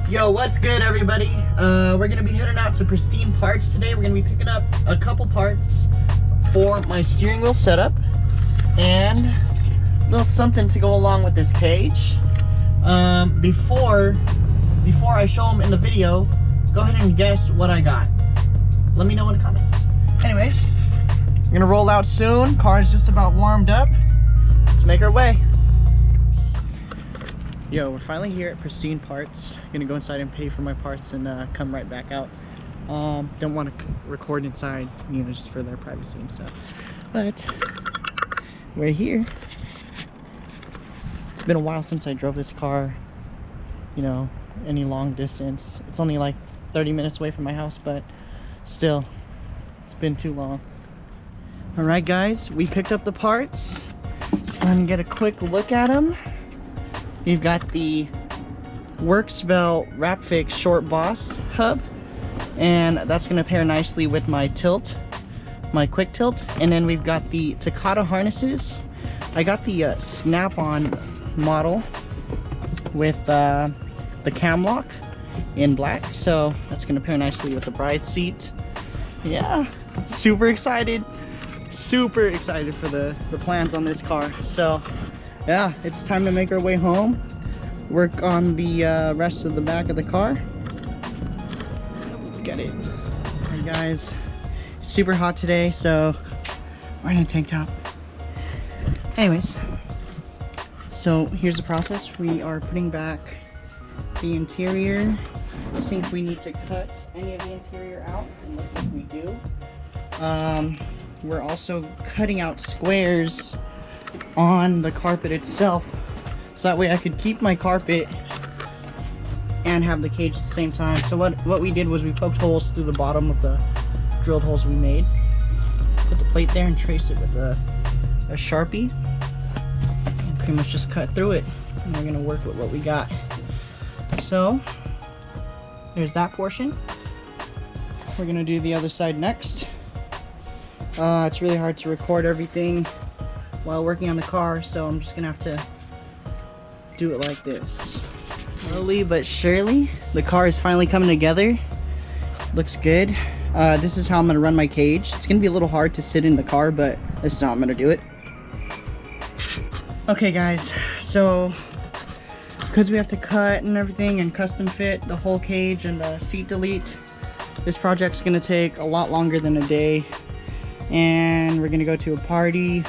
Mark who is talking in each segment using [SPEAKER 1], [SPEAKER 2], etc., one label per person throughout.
[SPEAKER 1] Yo, what's good, everybody? We're gonna be heading out to Pristine Parts today. We're gonna be picking up a couple parts for my steering wheel setup and a little something to go along with this cage. Before I show them in the video, go ahead and guess what I got. Let me know in the comments. Anyways, we're gonna roll out soon. Car's just about warmed up. Let's make our way. Yo, we're finally here at Pristine Parts. Gonna go inside and pay for my parts and come right back out. Don't want to record inside, you know, just for their privacy and stuff. But we're here. It's been a while since I drove this car, you know, any long distance. It's only like 30 minutes away from my house, but still, it's been too long. All right, guys, we picked up the parts. Let's go ahead and get a quick look at them. You've got the Bell Rapfix short boss hub, and that's going to pair nicely with my tilt, my quick tilt. And then we've got the Takata harnesses. I got the snap-on model with the cam lock in black, so that's going to pair nicely with the bride seat. Yeah, super excited for the plans on this car. So yeah, it's time to make our way home, work on the rest of the back of the car. Let's get it. Alright guys, super hot today, so we're in a tank top. Anyways, so here's the process. We are putting back the interior, seeing if we need to cut any of the interior out. It looks like we do. We're also cutting out squares on the carpet itself, so that way I could keep my carpet and have the cage at the same time. So what we did was we poked holes through the bottom of the drilled holes we made, put the plate there and traced it with a Sharpie, and pretty much just cut through it, and we're gonna work with what we got. So there's that portion. We're gonna do the other side next. It's really hard to record everything while working on the car, so I'm just gonna have to do it like this. Slowly but surely, the car is finally coming together. Looks good. This is how I'm gonna run my cage. It's gonna be a little hard to sit in the car, but this is how I'm gonna do it. Okay guys, so because we have to cut and everything and custom fit the whole cage and the seat delete, this project's gonna take a lot longer than a day. And we're gonna go to a party,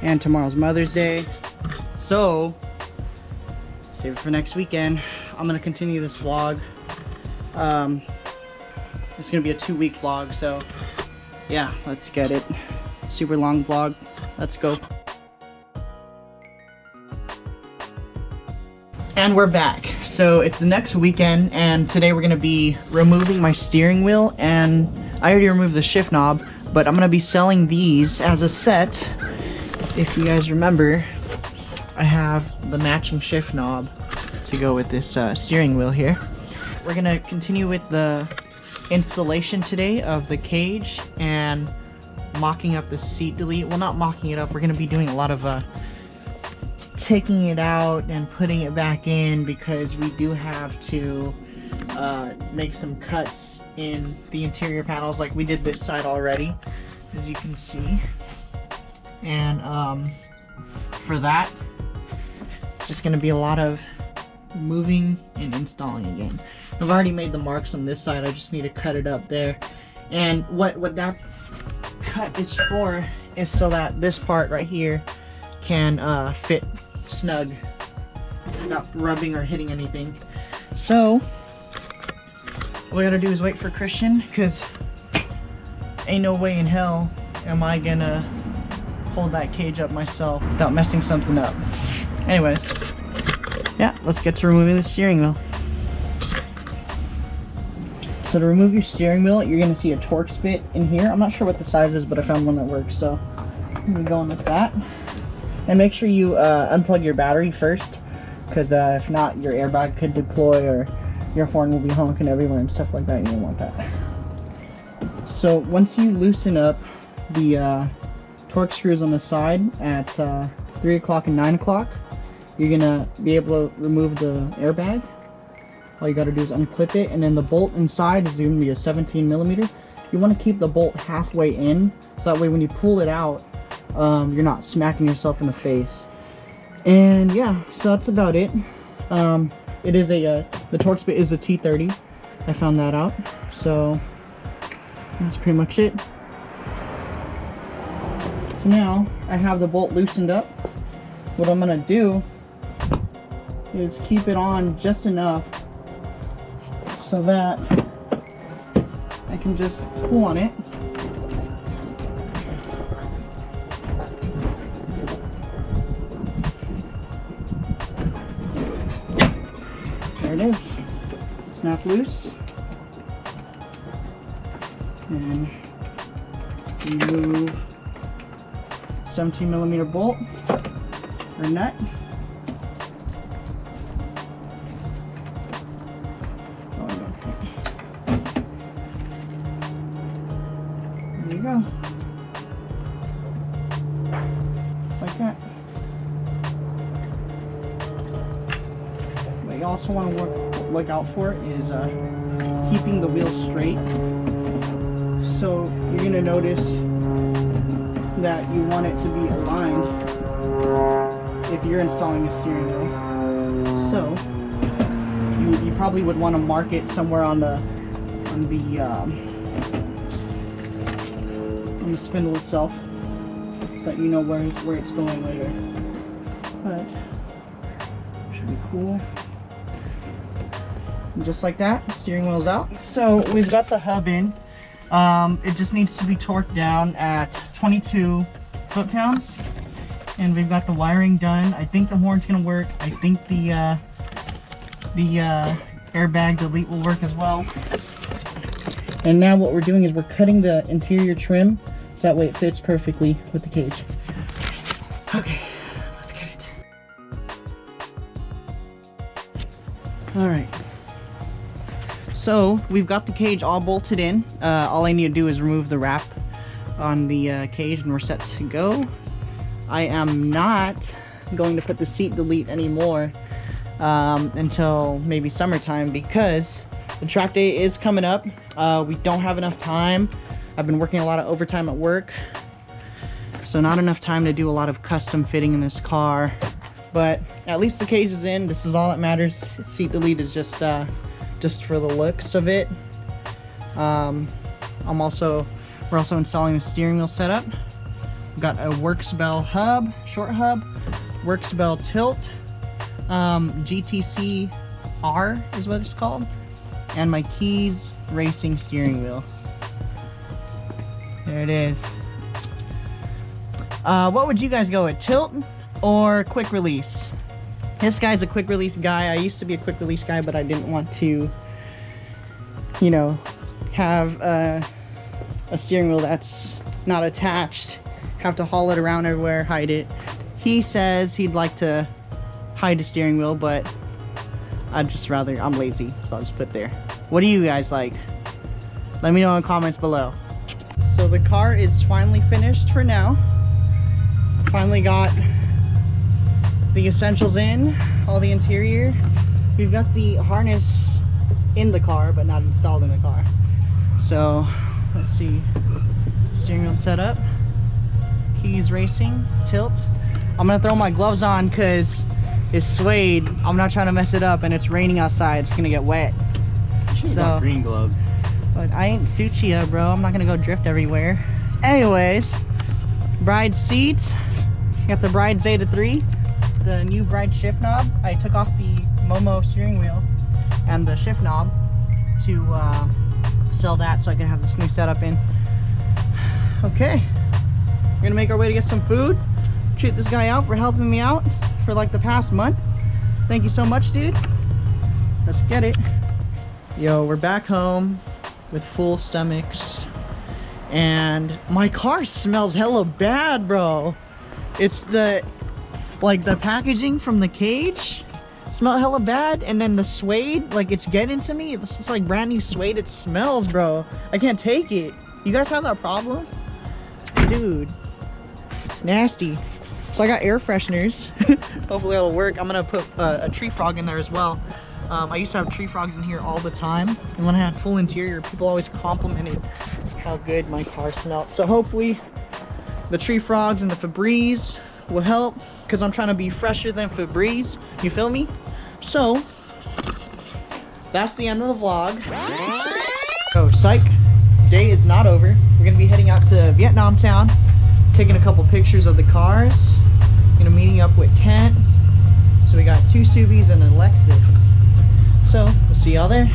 [SPEAKER 1] and tomorrow's Mother's Day, so save it for next weekend. I'm gonna continue this vlog. It's gonna be a 2-week vlog, so yeah, let's get it. Super long vlog. Let's go. And we're back. So it's the next weekend, and today we're gonna be removing my steering wheel, and I already removed the shift knob, but I'm gonna be selling these as a set. If you guys remember, I have the matching shift knob to go with this steering wheel here. We're gonna continue with the installation today of the cage and mocking up the seat delete. Well, not mocking it up, we're gonna be doing a lot of taking it out and putting it back in, because we do have to make some cuts in the interior panels, like we did this side already, as you can see. And for that, it's just gonna be a lot of moving and installing again. I've already made the marks on this side, I just need to cut it up there. And what that cut is for is so that this part right here can fit snug without rubbing or hitting anything. So all we gotta do is wait for Christian, because ain't no way in hell am I gonna hold that cage up myself without messing something up. Anyways, yeah, let's get to removing the steering wheel. So to remove your steering wheel, you're gonna see a Torx bit in here. I'm not sure what the size is, but I found one that works, so I'm gonna go in with that. And make sure you unplug your battery first, because if not, your airbag could deploy or your horn will be honking everywhere and stuff like that. You don't want that. So once you loosen up the Torx screws on the side at 3 o'clock and 9 o'clock, you're gonna be able to remove the airbag. All you gotta do is unclip it, and then the bolt inside is going to be a 17mm. You want to keep the bolt halfway in, so that way when you pull it out, you're not smacking yourself in the face. And yeah, so that's about it. It is the Torx bit is a T30. I found that out, so that's pretty much it. So now I have the bolt loosened up. What I'm gonna do is keep it on just enough so that I can just pull on it. There it is. Snap loose. And remove 17mm bolt or nut. There you go. Just like that. What you also want to look out for is keeping the wheels straight. So you're going to notice that you want it to be aligned if you're installing a steering wheel. So you probably would want to mark it somewhere on the spindle itself, so that you know where it's going later. But should be cool. And just like that, the steering wheel's out. So we've got the hub in. It just needs to be torqued down at 22 foot-pounds, and we've got the wiring done. I think the horn's gonna work. I think the airbag delete will work as well. And now what we're doing is we're cutting the interior trim so that way it fits perfectly with the cage. Okay, let's get it. All right. So we've got the cage all bolted in. All I need to do is remove the wrap on the cage and we're set to go. I am not going to put the seat delete anymore until maybe summertime, because the track day is coming up. We don't have enough time. I've been working a lot of overtime at work, so not enough time to do a lot of custom fitting in this car. But at least the cage is in. This is all that matters. Seat delete is just for the looks of it. We're also installing the steering wheel setup. We've got a Works Bell hub, short hub, Works Bell tilt, GTC-R is what it's called, and my Keys racing steering wheel. There it is. What would you guys go with, tilt or quick release? This guy's a quick release guy. I used to be a quick release guy, but I didn't want to, you know, have a steering wheel that's not attached, have to haul it around everywhere, hide it. He says he'd like to hide the steering wheel, but I'm lazy, so I'll just put it there. What do you guys like? Let me know in the comments below. So the car is finally finished for now. Finally got the essentials in, all the interior. We've got the harness in the car, but not installed in the car. So let's see, steering wheel set up, Keys racing, tilt. I'm gonna throw my gloves on because it's suede. I'm not trying to mess it up, and it's raining outside. It's gonna get wet. So
[SPEAKER 2] green gloves.
[SPEAKER 1] But I ain't Suchia, bro. I'm not gonna go drift everywhere. Anyways, bride seat. Got the Bride Zeta 3, the new Bride shift knob. I took off the Momo steering wheel and the shift knob to sell that so I can have this new setup in. Okay, we're gonna make our way to get some food. Treat this guy out for helping me out for like the past month. Thank you so much, dude. Let's get it. Yo, we're back home with full stomachs, and my car smells hella bad, bro. It's the packaging from the cage smell hella bad, and then the suede, like, it's getting to me. It's just like brand new suede. It smells, bro. I can't take it. You guys have that problem? Dude, it's nasty. So I got air fresheners. Hopefully it'll work. I'm gonna put a tree frog in there as well. I used to have tree frogs in here all the time, and when I had full interior, people always complimented how good my car smelled. So hopefully the tree frogs and the Febreze will help, because I'm trying to be fresher than Febreze, you feel me? So that's the end of the vlog. Oh, psych, day is not over. We're gonna be heading out to Vietnam Town, taking a couple pictures of the cars, meeting up with Kent. So we got 2 Subies and a Lexus. So we'll see y'all there.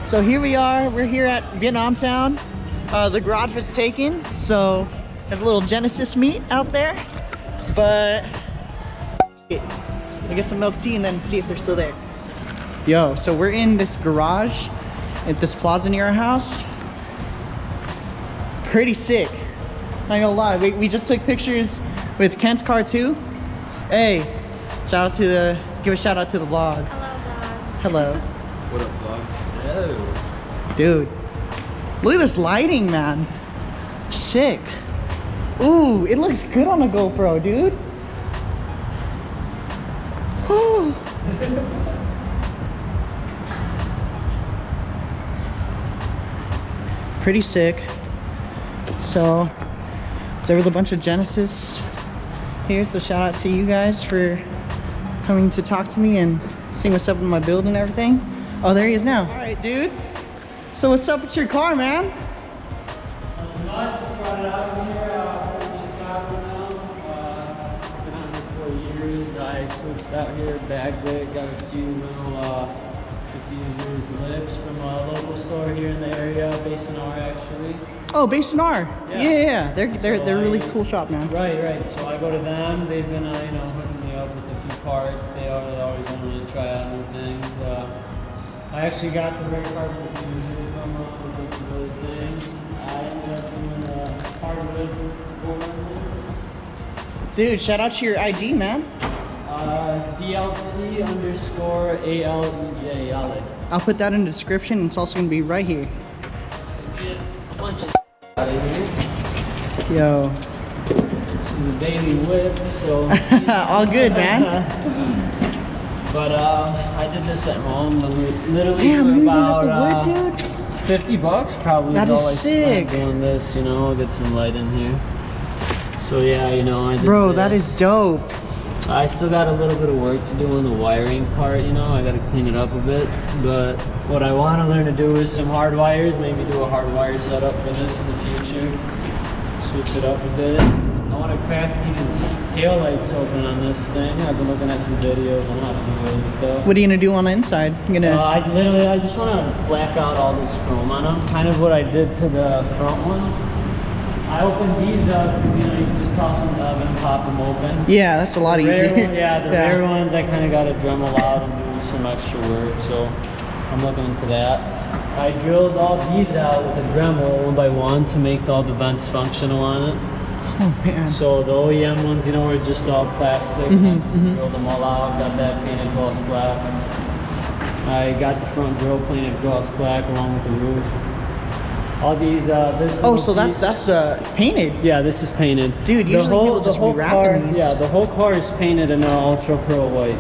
[SPEAKER 1] So here we are, we're here at Vietnam Town. The garage was taken, so there's a little Genesis meet out there. But we'll get some milk tea and then see if they're still there. Yo, so we're in this garage at this plaza near our house. Pretty sick, not gonna lie. We just took pictures with Kent's car too. Hey, shout out to the, give a shout out to the vlog. Hello, vlog. Hello.
[SPEAKER 2] What up, vlog? Hello.
[SPEAKER 1] Dude, look at this lighting, man. Sick. Ooh, it looks good on the GoPro, dude. Whew. Pretty sick. So there was a bunch of Genesis here, so shout out to you guys for coming to talk to me and seeing what's up with my build and everything. Oh, there he is now. All right, dude. So what's up with your car, man?
[SPEAKER 3] Nuts, brought it out here from Chicago now. Been on it for years. I switched out here, bagged it, got a few little diffusers, lips from a local store here in the area, Basin R actually.
[SPEAKER 1] Oh, Basin R.
[SPEAKER 3] Yeah.
[SPEAKER 1] Yeah. They're really cool shop, man.
[SPEAKER 3] Right. So I go to them. They've been hooking me up with a few parts. They always wanted to try out new things. I actually got the rear carbon diffuser from up with some other things. I ended up doing hardwood for
[SPEAKER 1] Dude, shout out to your IG, man.
[SPEAKER 3] DLT_ALEJ, Alej.
[SPEAKER 1] I'll put that in the description. It's also gonna be right here.
[SPEAKER 3] Get a bunch of out of here.
[SPEAKER 1] Yo.
[SPEAKER 3] This is a daily whip, so
[SPEAKER 1] all good, man.
[SPEAKER 3] But I did this at home. Literally
[SPEAKER 1] Damn,
[SPEAKER 3] for
[SPEAKER 1] you
[SPEAKER 3] about
[SPEAKER 1] even got the wood, dude?
[SPEAKER 3] $50 probably.
[SPEAKER 1] That
[SPEAKER 3] is
[SPEAKER 1] is
[SPEAKER 3] all I
[SPEAKER 1] sick.
[SPEAKER 3] spent doing this, get some light in here. So yeah, I did
[SPEAKER 1] Bro,
[SPEAKER 3] this.
[SPEAKER 1] that is dope.
[SPEAKER 3] I still got a little bit of work to do on the wiring part, I gotta clean it up a bit. But what I want to learn to do is some hard wires, maybe do a hard wire setup for this in the future. Switch it up a bit. I want to crack these tail lights open on this thing. I've been looking at some videos on how to do this stuff.
[SPEAKER 1] What are you gonna do on the inside? You gonna?
[SPEAKER 3] I just want to black out all this chrome on them. Kind of what I did to the front ones. I opened these up because you can just toss them in the oven and pop them open.
[SPEAKER 1] Yeah, that's a lot easier.
[SPEAKER 3] The rare ones I kind of got to Dremel out and do some extra work, so I'm looking into that. I drilled all these out with a Dremel one by one to make all the vents functional on it.
[SPEAKER 1] Oh man.
[SPEAKER 3] So the OEM ones, were just all plastic. Drilled them all out, got that painted gloss black. I got the front grill painted gloss black along with the roof. All these,
[SPEAKER 1] so that's painted.
[SPEAKER 3] Yeah, this is painted.
[SPEAKER 1] Dude, usually people just be wrapping these.
[SPEAKER 3] Yeah, the whole car is painted in ultra pearl white.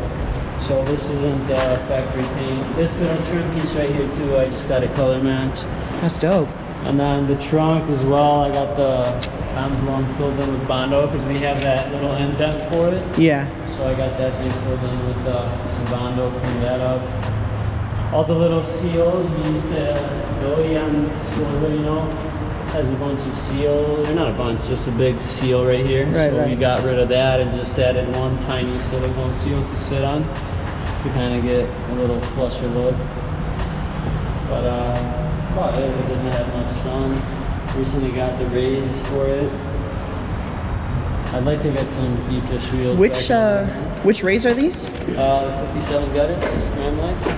[SPEAKER 3] So this isn't factory paint. This little trim piece right here too, I just got it color matched.
[SPEAKER 1] That's dope.
[SPEAKER 3] And then the trunk as well, I got the emblem filled in with Bondo because we have that little indent for it.
[SPEAKER 1] Yeah.
[SPEAKER 3] So I got that thing filled in with some Bondo, clean that up. All the little seals, we used to, the OEM spoiler, has a bunch of seals. Or not a bunch, just a big seal right here. We got rid of that and just added one tiny silicone seal to sit on to kind of get a little flusher look. But about it doesn't have much fun. Recently got the raise for it. I'd like to get some E-fish wheels.
[SPEAKER 1] Which rays are these?
[SPEAKER 3] 57 gutters, Ram lights.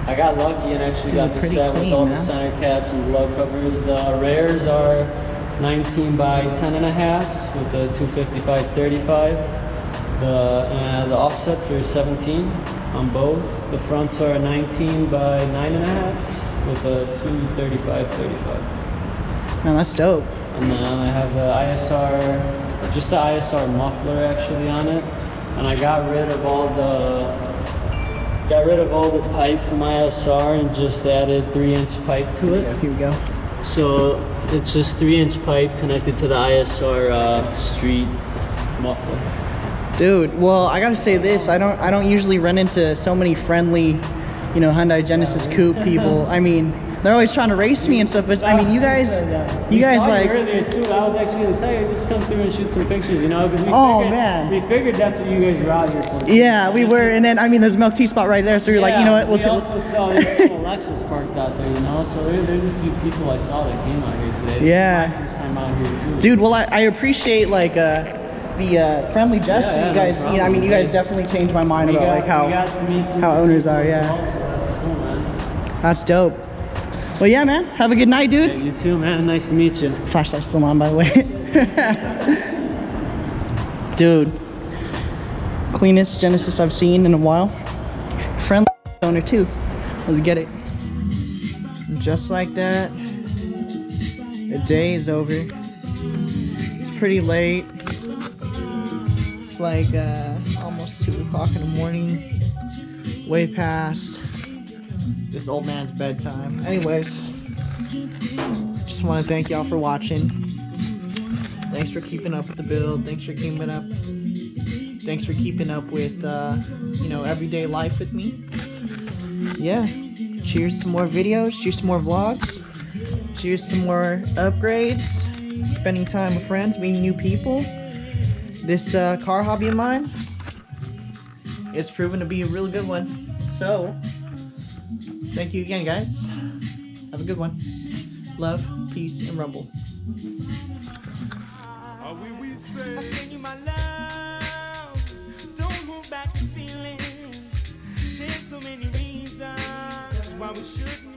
[SPEAKER 3] I got lucky and actually got the set with all the center caps and glove covers. The rares are 19 by 10.5 with the 255/35. The offsets are 17 on both. The fronts are 19 by 9.5 with a 235/35.
[SPEAKER 1] Man, that's dope.
[SPEAKER 3] And then I have the ISR, just the ISR muffler actually on it. And I got rid of all the Got rid of all the pipe from ISR and just added 3-inch pipe to it.
[SPEAKER 1] Here we go.
[SPEAKER 3] So it's just 3-inch pipe connected to the ISR street muffler.
[SPEAKER 1] Dude, well, I gotta say this. I don't usually run into so many friendly, you know, Hyundai Genesis coupe people. I mean, they're always trying to race me and stuff, but I mean, you guys like.
[SPEAKER 3] Earlier too, I was actually gonna tell you, just come through and shoot some pictures, you know, because we figured that's what you guys were out here for.
[SPEAKER 1] Yeah, we were, and then I mean, there's a milk tea spot right there, so you're like, you know what?
[SPEAKER 3] We also saw this little Lexus parked out there, you know, so there's a few people I saw that came out here today.
[SPEAKER 1] Yeah.
[SPEAKER 3] This is my first time out here too.
[SPEAKER 1] Dude, well, I appreciate like the friendly gesture.
[SPEAKER 3] Yeah,
[SPEAKER 1] you guys,
[SPEAKER 3] no problem,
[SPEAKER 1] you know, I mean, you guys definitely changed my mind about like how owners are. Yeah.
[SPEAKER 3] That's cool, man.
[SPEAKER 1] That's dope. Well, yeah, man. Have a good night, dude.
[SPEAKER 3] Yeah, you too, man. Nice to meet you.
[SPEAKER 1] Flashlight's still on, by the way. Dude, cleanest Genesis I've seen in a while. Friendly owner too. Let's get it. Just like that, the day is over. It's pretty late. It's like almost 2 o'clock in the morning. Way past this old man's bedtime. Anyways, just want to thank y'all for watching. Thanks for keeping up with the build. Thanks for keeping up. Thanks for keeping up with you know, everyday life with me. Yeah. Cheers to more videos. Cheers to more vlogs. Cheers to more upgrades. Spending time with friends, meeting new people. This car hobby of mine, it's proven to be a really good one. So, thank you again, guys. Have a good one. Love, peace, and rumble.
[SPEAKER 4] I send you my love. Don't hold back the feelings. There's so many reasons why we should.